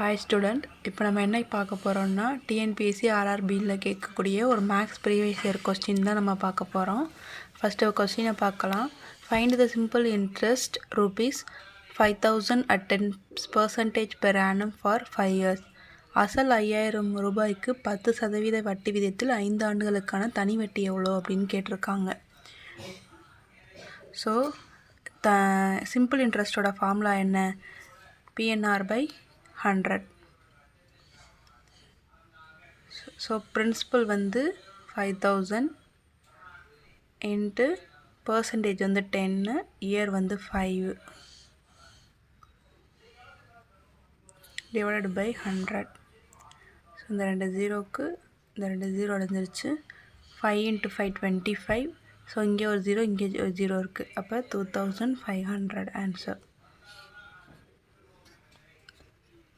Hi student, இப்போ நம்ம என்ன பார்க்க போகிறோம்னா டிஎன்பிஎஸ்சி ஆர்ஆர்பியில் கேட்கக்கூடிய ஒரு மேக்ஸ் ப்ரீவியஸ் இயர் கொஸ்டின் தான் நம்ம பார்க்க போகிறோம். ஃபஸ்ட்டு கொஸ்டினை பார்க்கலாம். Find the simple interest ₹5,000 at 10% per annum for 5 years. அசல் 5,000 ரூபாய்க்கு 10% வட்டி விதத்தில் 5 ஆண்டுகளுக்கான தனி வட்டி எவ்வளோ அப்படின்னு கேட்டிருக்காங்க. ஸோ சிம்பிள் இன்ட்ரெஸ்ட்டோட ஃபார்முலா என்ன? PNR/100. ஸோ பிரின்சிபல் வந்து 5,000 இன்ட்டு பர்சன்டேஜ் வந்து 10, இயர் வந்து 5 டிவைடட் பை 100. ஸோ இந்த 2 ஜீரோக்கு இந்த 2 ஜீரோ அடைஞ்சிருச்சு. 5 × 5 25. ஸோ இங்கே ஒரு ஜீரோ, இங்கே ஒரு ஜீரோ இருக்குது. அப்போ 2,500 ஆன்சர்.